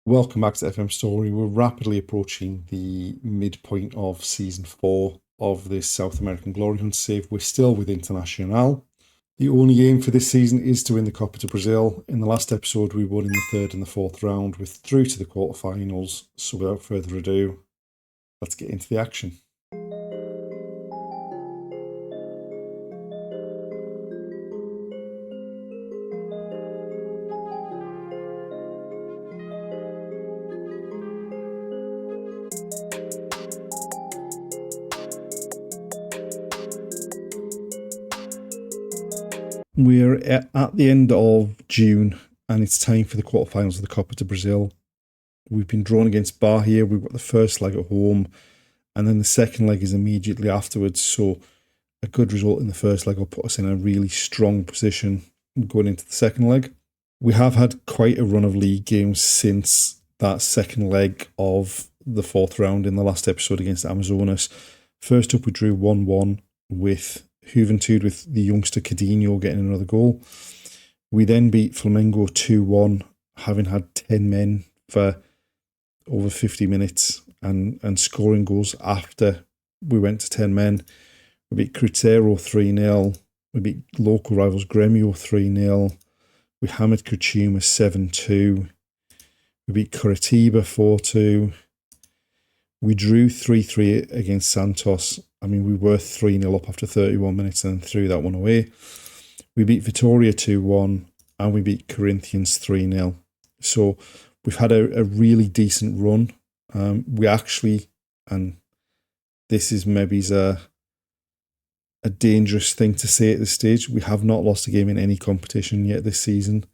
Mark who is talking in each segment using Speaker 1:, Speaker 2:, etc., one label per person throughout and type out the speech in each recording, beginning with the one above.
Speaker 1: Welcome back to FM Story. We're rapidly approaching the midpoint of season 4 of this South American Glory Hunt save. We're still with Internacional. The only aim for this season is to win the Copa do Brasil. In the last episode, we won in the third and the fourth round. We're through to the quarterfinals. So without further ado, let's get into the action. We're at the end of June, and it's time for the quarterfinals of the Copa do Brasil. We've been drawn against Bahia. We've got the first leg at home, and then the second leg is immediately afterwards. So a good result in the first leg will put us in a really strong position going into the second leg. We have had quite a run of league games since that second leg of the fourth round in the last episode against Amazonas. First up, we drew 1-1 with Juventude, with the youngster Cadinho getting another goal. We then beat Flamengo 2-1, having had 10 men for over 50 minutes and scoring goals after we went to 10 men. We beat Cruzeiro 3-0. We beat local rivals Grêmio 3-0. We hammered Curitiba 7-2. We beat Curitiba 4-2. We drew 3-3 against Santos. I mean, we were 3-0 up after 31 minutes and threw that one away. We beat Vitória 2-1 and we beat Corinthians 3-0. So we've had a really decent run. We actually, and this is maybe a dangerous thing to say at this stage, we have not lost a game in any competition yet this season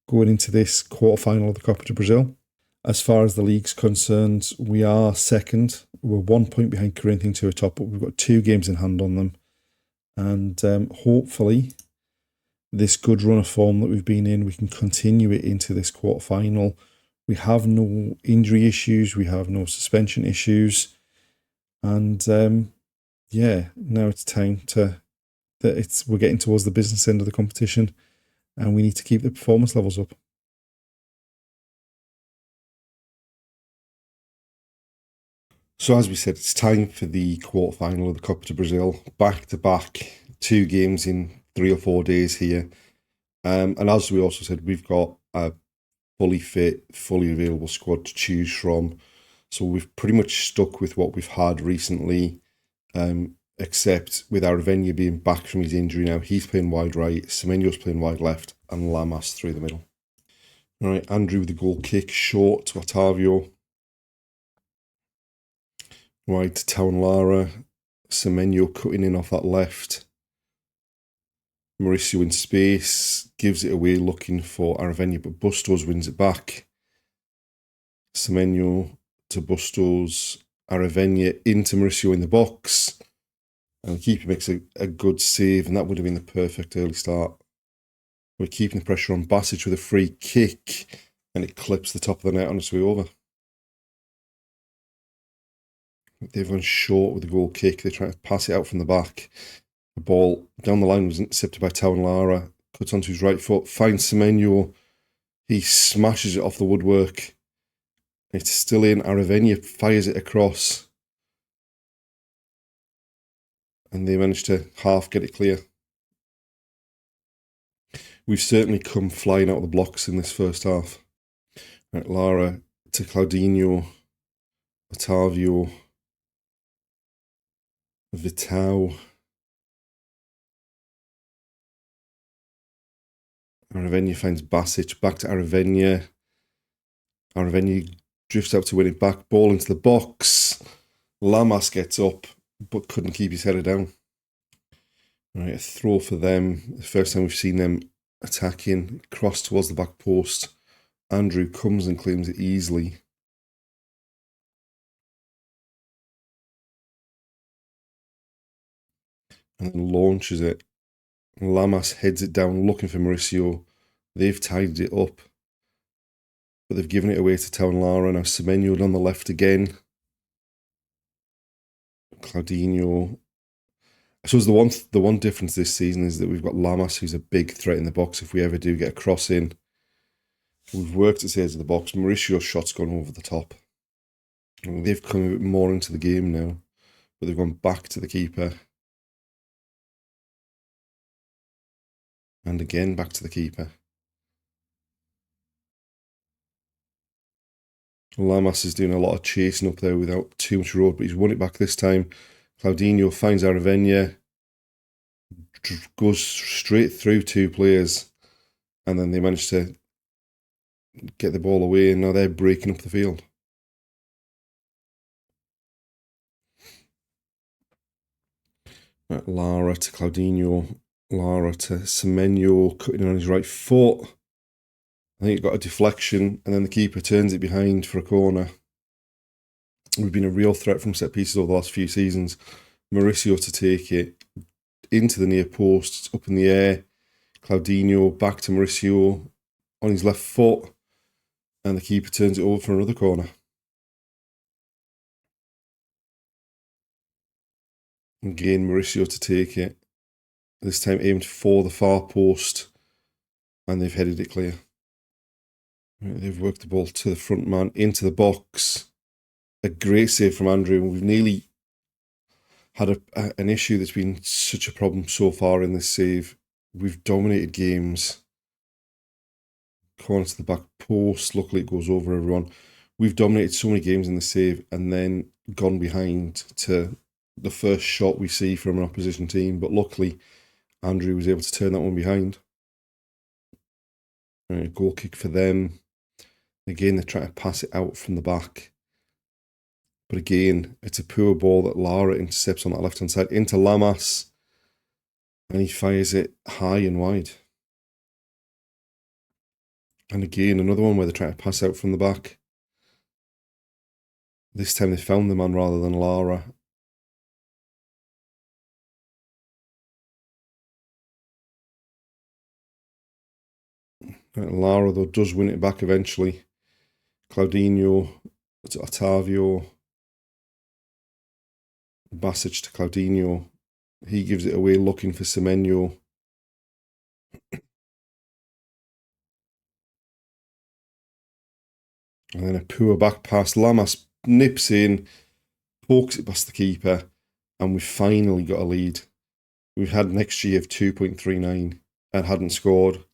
Speaker 1: going into this quarterfinal of the Copa do Brasil. As far as the league's concerned, we are second. We're 1 point behind Corinthians, who are top, but we've got 2 games in hand on them. And hopefully, this good run of form that we've been in, we can continue it into this quarterfinal. We have no injury issues. We have no suspension issues. And now it's time we're getting towards the business end of the competition, and we need to keep the performance levels up. So as we said, it's time for the quarterfinal of the Copa do Brasil. Back-to-back, 2 games in 3 or 4 days here. And as we also said, we've got a fully fit, fully available squad to choose from. So we've pretty much stuck with what we've had recently, except with Aravena being back from his injury now. He's playing wide right, Semenyo's playing wide left, and Lamas through the middle. All right, Andrew with the goal kick, short to Otavio. Wide to Town Lara, Semenyo cutting in off that left. Mauricio in space, gives it away looking for Aravena, but Bustos wins it back. Semenyo to Bustos, Aravena into Mauricio in the box. And the keeper makes a good save, and that would have been the perfect early start. We're keeping the pressure on Basic with a free kick, and it clips the top of the net on its way over. They've gone short with the goal kick. They're trying to pass it out from the back. The ball down the line was intercepted by Town Lara. Cuts onto his right foot. Finds Semenyo. He smashes it off the woodwork. It's still in. Aravena fires it across. And they managed to half get it clear. We've certainly come flying out of the blocks in this first half. Right, Lara to Claudinho. Otavio. Vitao. Aravena finds Basic, back to Aravena. Aravena drifts out to win it back, ball into the box. Lamas gets up, but couldn't keep his header down. Right, a throw for them. The first time we've seen them attacking, cross towards the back post. Andrew comes and claims it easily. And then launches it. Lamas heads it down looking for Mauricio. They've tidied it up, but they've given it away to Town Lara. Now Semenyo on the left again. Claudinho. I suppose the one difference this season is that we've got Lamas, who's a big threat in the box if we ever do get a cross in. We've worked its edge of the box. Mauricio's shot's gone over the top. They've come a bit more into the game now, but they've gone back to the keeper. And again, back to the keeper. Lamas is doing a lot of chasing up there without too much road, but he's won it back this time. Claudinho finds Aravena, goes straight through two players, and then they manage to get the ball away, and now they're breaking up the field. Right, Lara to Claudinho, Lara to Semenyo, cutting on his right foot. I think it got a deflection, and then the keeper turns it behind for a corner. We've been a real threat from set pieces over the last few seasons. Mauricio to take it into the near post, it's up in the air. Claudinho back to Mauricio on his left foot, and the keeper turns it over for another corner. Again, Mauricio to take it. This time aimed for the far post, and they've headed it clear. They've worked the ball to the front man, into the box. A great save from Andrew. We've nearly had an issue that's been such a problem so far in this save. We've dominated games. Corner to the back post. Luckily, it goes over everyone. We've dominated so many games in the save and then gone behind to the first shot we see from an opposition team. But luckily, Andrew was able to turn that one behind. Right, goal kick for them. Again, they're trying to pass it out from the back. But again, it's a poor ball that Lara intercepts on that left-hand side into Lamas. And he fires it high and wide. And again, another one where they're trying to pass out from the back. This time they found the man rather than Lara. Right, Lara, though, does win it back eventually. Claudinho to Otavio. Basic to Claudinho. He gives it away looking for Semenyo. And then a poor back pass. Lamas nips in, pokes it past the keeper, and we've finally got a lead. We've had an XG of 2.39 and hadn't scored.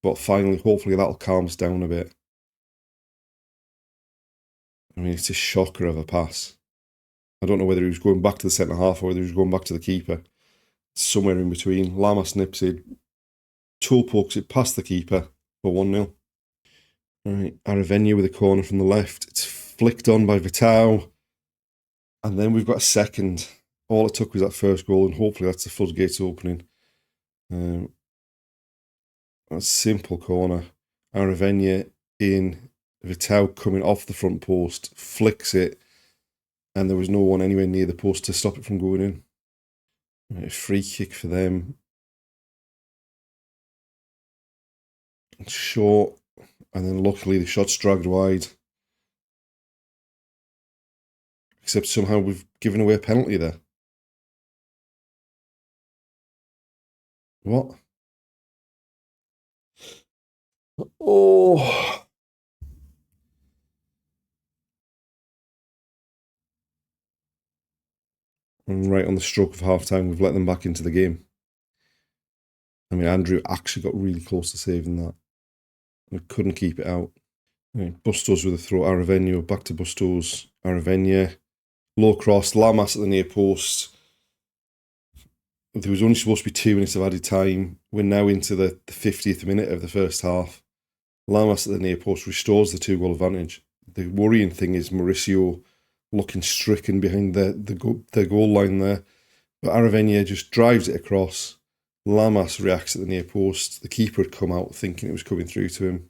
Speaker 1: But finally, hopefully that'll calm us down a bit. I mean, it's a shocker of a pass. I don't know whether he was going back to the centre half or whether he was going back to the keeper. Somewhere in between. Lamas nips it, toe pokes it past the keeper for 1-0. All right, Aravena with a corner from the left. It's flicked on by Vitao. And then we've got a second. All it took was that first goal, and hopefully that's the floodgates opening. A simple corner. Aravena in. Vitao coming off the front post, flicks it, and there was no one anywhere near the post to stop it from going in. Right, a free kick for them. It's short, and then luckily the shot's dragged wide. Except somehow we've given away a penalty there. What? Oh. And right on the stroke of half-time, we've let them back into the game. I mean, Andrew actually got really close to saving that. We couldn't keep it out. Right, Bustos with a throw. Aravena back to Bustos. Aravena. Low cross. Lamas at the near post. There was only supposed to be 2 minutes of added time. We're now into the 50th minute of the first half. Lamas at the near post restores the 2-goal advantage. The worrying thing is Mauricio looking stricken behind the goal line there. But Aravena just drives it across. Lamas reacts at the near post. The keeper had come out thinking it was coming through to him.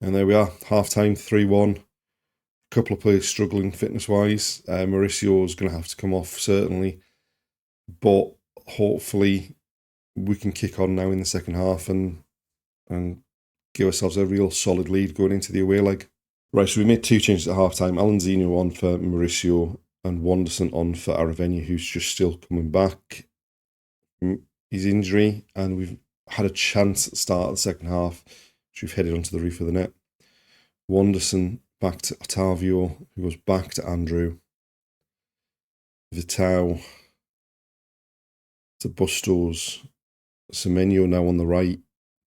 Speaker 1: And there we are, half-time, 3-1. A couple of players struggling fitness-wise. Mauricio's going to have to come off, certainly. But hopefully we can kick on now in the second half and give ourselves a real solid lead going into the away leg. Right, so we made 2 changes at half-time. Alanzino on for Mauricio and Wanderson on for Aravena, who's just still coming back from his injury. And we've had a chance at the start of the second half. So we've headed onto the roof of the net. Wanderson back to Otavio, who goes back to Andrew. Vitao to Bustos. Semenyo now on the right.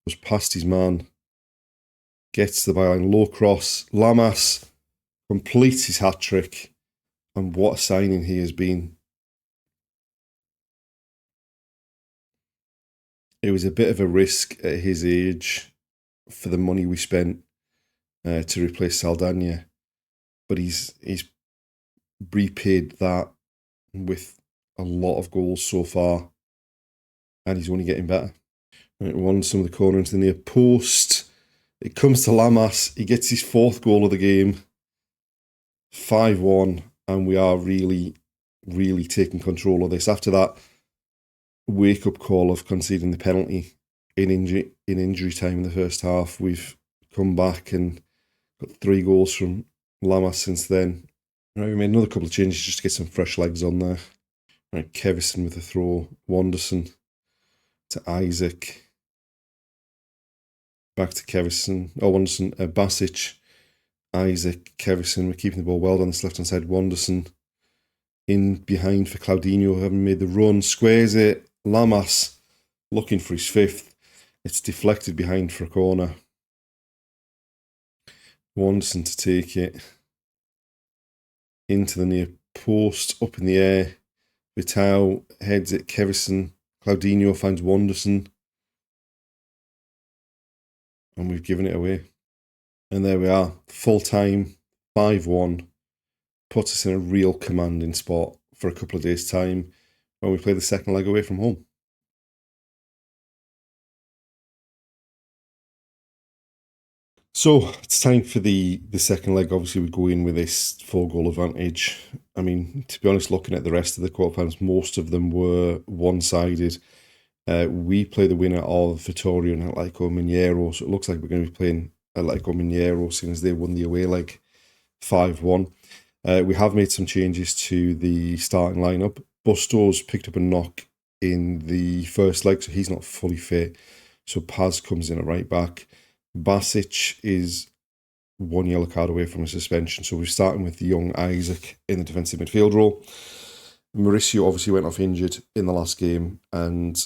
Speaker 1: Goes past his man. Gets to the byline. Low cross. Lamas completes his hat-trick. And what a signing he has been. It was a bit of a risk at his age for the money we spent to replace Saldana. But he's repaid that with a lot of goals so far. And he's only getting better. Right, won some of the corner into the near post. It comes to Lamas. He gets his 4th goal of the game. 5-1. And we are really, really taking control of this. After that wake-up call of conceding the penalty in injury time in the first half, we've come back and got 3 goals from Lamas since then. Right, we made another couple of changes just to get some fresh legs on there. Right, Kevison with a throw. Wanderson to Isaac. Back to Kevison. Wanderson. Basic. Isaac. Kevison. We're keeping the ball well down this left-hand side. Wanderson in behind for Claudinho, having made the run. Squares it. Lamas looking for his 5th. It's deflected behind for a corner. Wanderson to take it. Into the near post. Up in the air. Vitao heads it. Kevison. Claudinho finds Wanderson. And we've given it away. And there we are. Full time. 5-1. Puts us in a real commanding spot for a couple of days' time when we play the second leg away from home. So it's time for the second leg. Obviously, we go in with this 4-goal advantage. I mean, to be honest, looking at the rest of the quarterfinals, most of them were one-sided. We play the winner of Vitória and Atlético Mineiro, so it looks like we're going to be playing Atlético Mineiro, seeing as they won the away leg 5-1. We have made some changes to the starting lineup. Bustos picked up a knock in the first leg, so he's not fully fit. So Paz comes in at right back. Basic is 1 yellow card away from a suspension, so we're starting with the young Isaac in the defensive midfield role. Mauricio obviously went off injured in the last game, and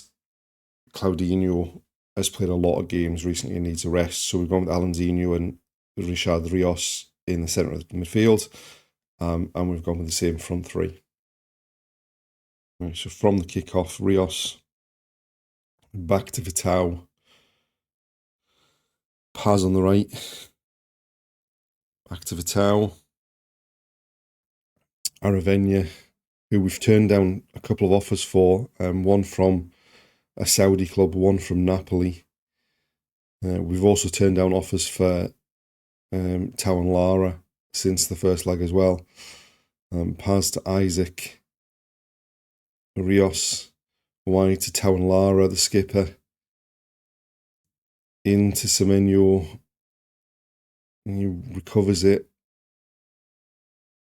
Speaker 1: Claudinho has played a lot of games recently and needs a rest. So we've gone with Alanzinho and Richard Rios in the centre of the midfield, and we've gone with the same front 3. Right, so from the kick-off, Rios back to Vitao. Paz on the right. Back to Vitao. Aravena, who we've turned down a couple of offers for, one from a Saudi club, one from Napoli. We've also turned down offers for Tau and Lara since the first leg as well. Paz to Isaac. Rios wide to Tau and Lara, the skipper. Into Semenyo. He recovers it.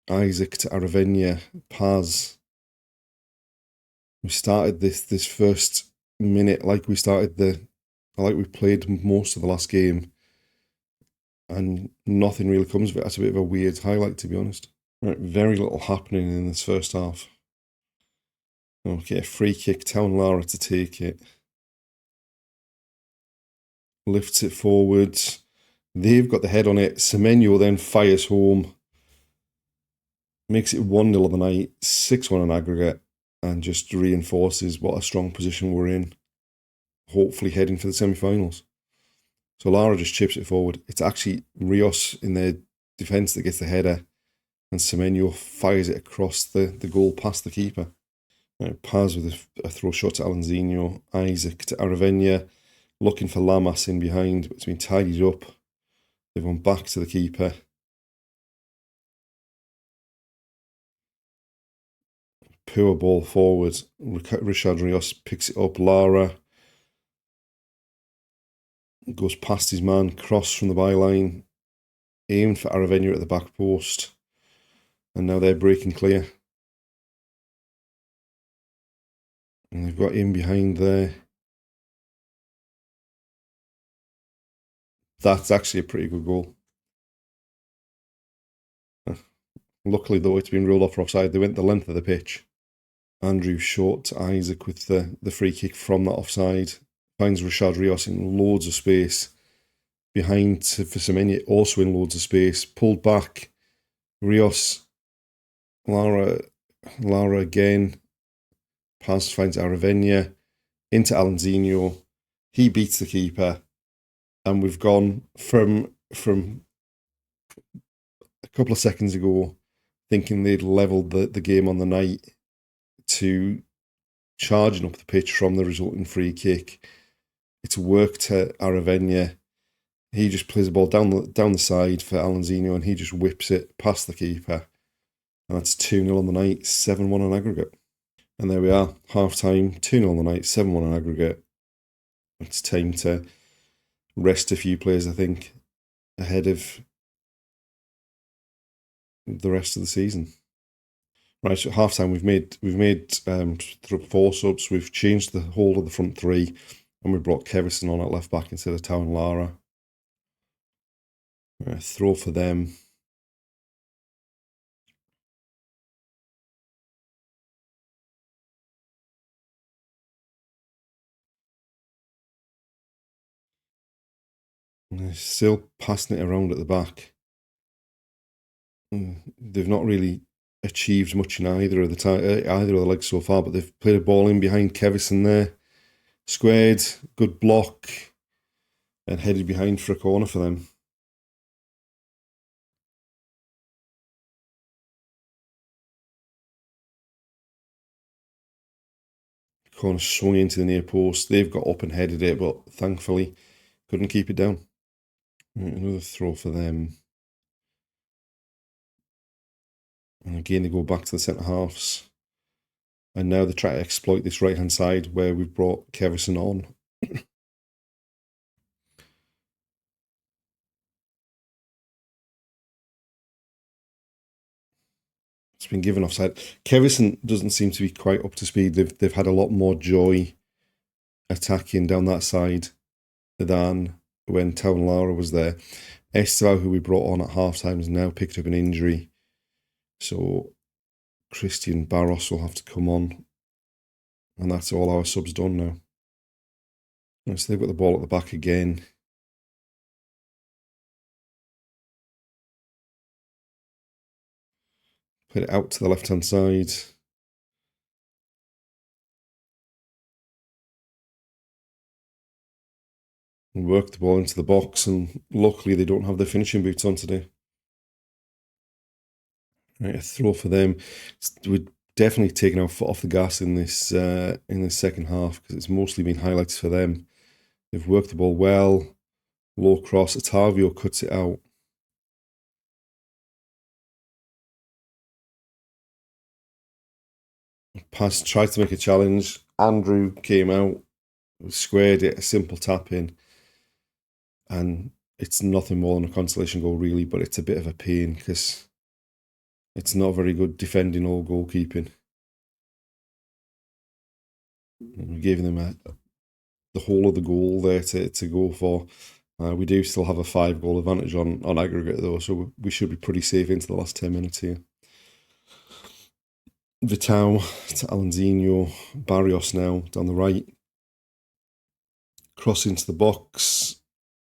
Speaker 1: Isaac to Aravena. Paz. We started this first minute like we played most of the last game, and nothing really comes of it. That's a bit of a weird highlight, to be honest. Right, very little happening in this first half. Okay, free kick, Town Lara to take it. Lifts it forwards. They've got the head on it. Semenyo then fires home. Makes it 1-0 of the night, 6-1 on aggregate, and just reinforces what a strong position we're in. Hopefully heading for the semi-finals. So Lara just chips it forward. It's actually Rios in their defence that gets the header, and Semenyo fires it across the goal past the keeper. Right, Paz with a throw shot to Alanzinho. Isaac to Aravena, looking for Lamas in behind, but it's been tidied up. They've gone back to the keeper. Poor ball forward. Richard Rios picks it up. Lara goes past his man, cross from the byline, aimed for Aravena at the back post, and now they're breaking clear. And they've got in behind there. That's actually a pretty good goal. Luckily, though, it's been ruled off for offside. They went the length of the pitch. Andrew short to Isaac with the free kick from that offside. Finds Rashad Rios in loads of space. Behind for Semenya, also in loads of space. Pulled back. Rios. Lara again. Pass finds Aravena. Into Alanzinho. He beats the keeper. And we've gone from a couple of seconds ago thinking they'd levelled the game on the night to charging up the pitch from the resulting free kick. It's worked to Aravena. He just plays the ball down the side for Alanzinho and he just whips it past the keeper. And that's 2-0 on the night, 7-1 on aggregate. And there we are, half-time, 2-0 on the night, 7-1 on aggregate. It's time to rest a few players, I think, ahead of the rest of the season. Right, so at half-time we've made 4 subs. We've changed the whole of the front three, and we brought Kevison on at left back instead of Tau and Lara. Throw for them. And they're still passing it around at the back. They've not really achieved much in either of the legs so far, but they've played a ball in behind Kevison there. Squared, good block, and headed behind for a corner for them. Corner swung into the near post. They've got up and headed it, but thankfully couldn't keep it down. Another throw for them. And again, they go back to the centre halves. And now they try to exploit this right-hand side where we've brought Kevison on. It's been given offside. Kevison doesn't seem to be quite up to speed. They've had a lot more joy attacking down that side than when Tau and Lara was there. Esteval, who we brought on at half-time, has now picked up an injury. So Christian Barros will have to come on. And that's all our subs done now. And so they've got the ball at the back again. Played it out to the left-hand side. And worked the ball into the box, and luckily they don't have their finishing boots on today. Right, a throw for them. We're definitely taking our foot off the gas in this second half because it's mostly been highlights for them. They've worked the ball well. Low cross. Otavio cuts it out. Pass, tried to make a challenge. Andrew came out, squared it, a simple tap in. And it's nothing more than a consolation goal, really, but it's a bit of a pain because it's not very good defending or goalkeeping. And we gave them the whole of the goal there to go for. We do still have a 5-goal advantage on aggregate, though, so we should be pretty safe into the last 10 minutes here. Vitao to Alanzinho, Barrios now down the right. Cross into the box,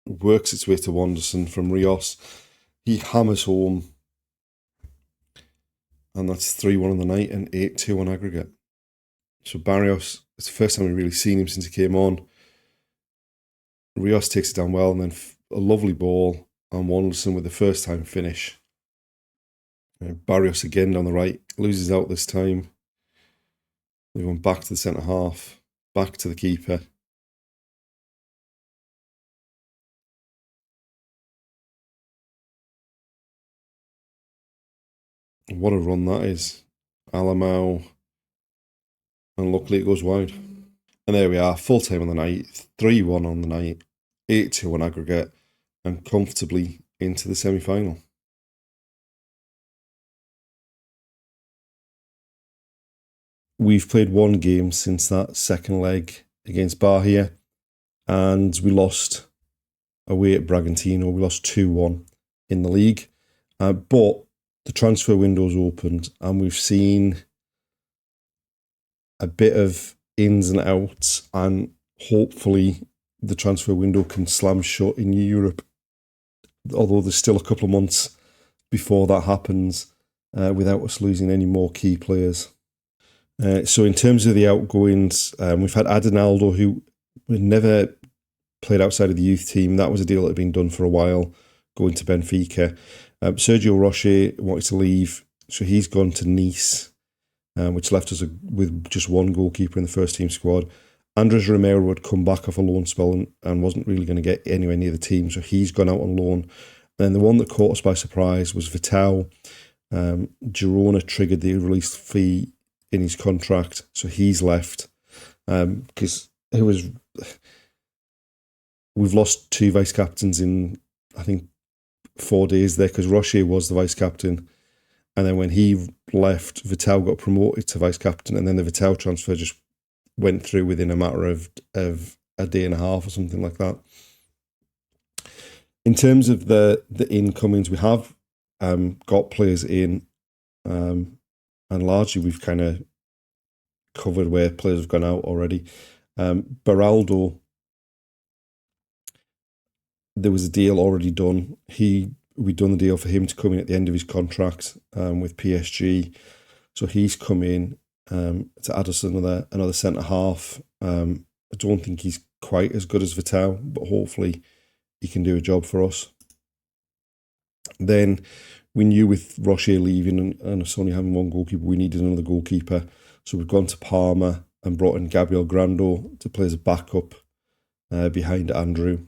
Speaker 1: works its way to Wanderson from Rios. He hammers home, and that's 3-1 on the night and 8-2 on aggregate. So Barrios, it's the first time we've really seen him since he came on. Rios takes it down well, and then a lovely ball on Wanderson with the first time finish. Barrios again down the right, loses out this time. They went back to the centre half, back to the keeper. What a run that is. Alamau. And luckily it goes wide. And there we are, full time on the night, 3-1 on the night, 8-2 on aggregate, and comfortably into the semi-final. We've played one game since that second leg against Bahia, and we lost away at Bragantino. We lost 2-1 in the league. But the transfer window's opened and we've seen a bit of ins and outs, and hopefully the transfer window can slam shut in Europe, although there's still a couple of months before that happens without us losing any more key players. So in terms of the outgoings, we've had Adinaldo, who never played outside of the youth team. That was a deal that had been done for a while, going to Benfica. Sergio Rocher wanted to leave, so he's gone to Nice, which left us with just one goalkeeper in the first team squad. Andres Romero had come back off a loan spell and wasn't really going to get anywhere near the team, so he's gone out on loan. And the one that caught us by surprise was Vital. Girona triggered the release fee in his contract, so he's left. Because we've lost 2 vice captains in, I think, 4 days there, because Rocher was the vice captain. And then when he left, Vital got promoted to vice captain, and then the Vital transfer just went through within a matter of a day and a half or something like that. In terms of the incomings, we have got players in, and largely we've kind of covered where players have gone out already. Beraldo, there was a deal already done. We'd done the deal for him to come in at the end of his contract with PSG. So he's come in to add us another centre half. I don't think he's quite as good as Vital, but hopefully he can do a job for us. Then we knew with Rocher leaving and us only having one goalkeeper, we needed another goalkeeper. So we've gone to Parma and brought in Gabriel Grando to play as a backup behind Andrew.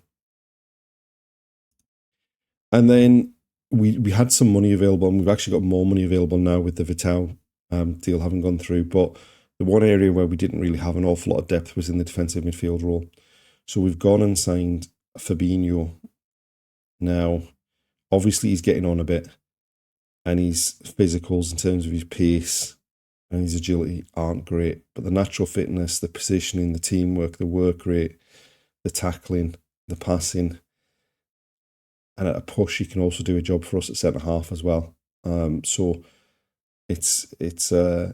Speaker 1: And then we had some money available, and we've actually got more money available now with the Vital deal having gone through. But the one area where we didn't really have an awful lot of depth was in the defensive midfield role. So we've gone and signed Fabinho. Now, obviously he's getting on a bit, and his physicals in terms of his pace and his agility aren't great. But the natural fitness, the positioning, the teamwork, the work rate, the tackling, the passing, and at a push, he can also do a job for us at centre half as well. So it's a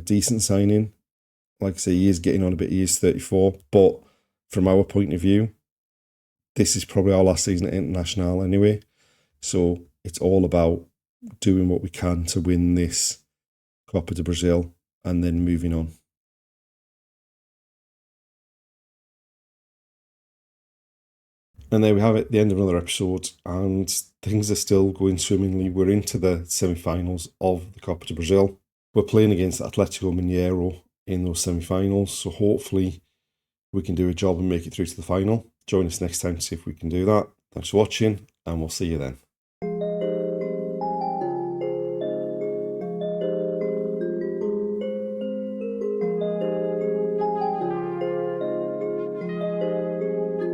Speaker 1: decent signing. Like I say, he is getting on a bit. He is 34, but from our point of view, this is probably our last season at International anyway. So it's all about doing what we can to win this Copa do Brasil and then moving on. And there we have it, the end of another episode, and things are still going swimmingly. We're into the semi-finals of the Copa do Brasil. We're playing against Atletico Mineiro in those semi-finals, so hopefully we can do a job and make it through to the final. Join us next time to see if we can do that. Thanks for watching, and we'll see you then.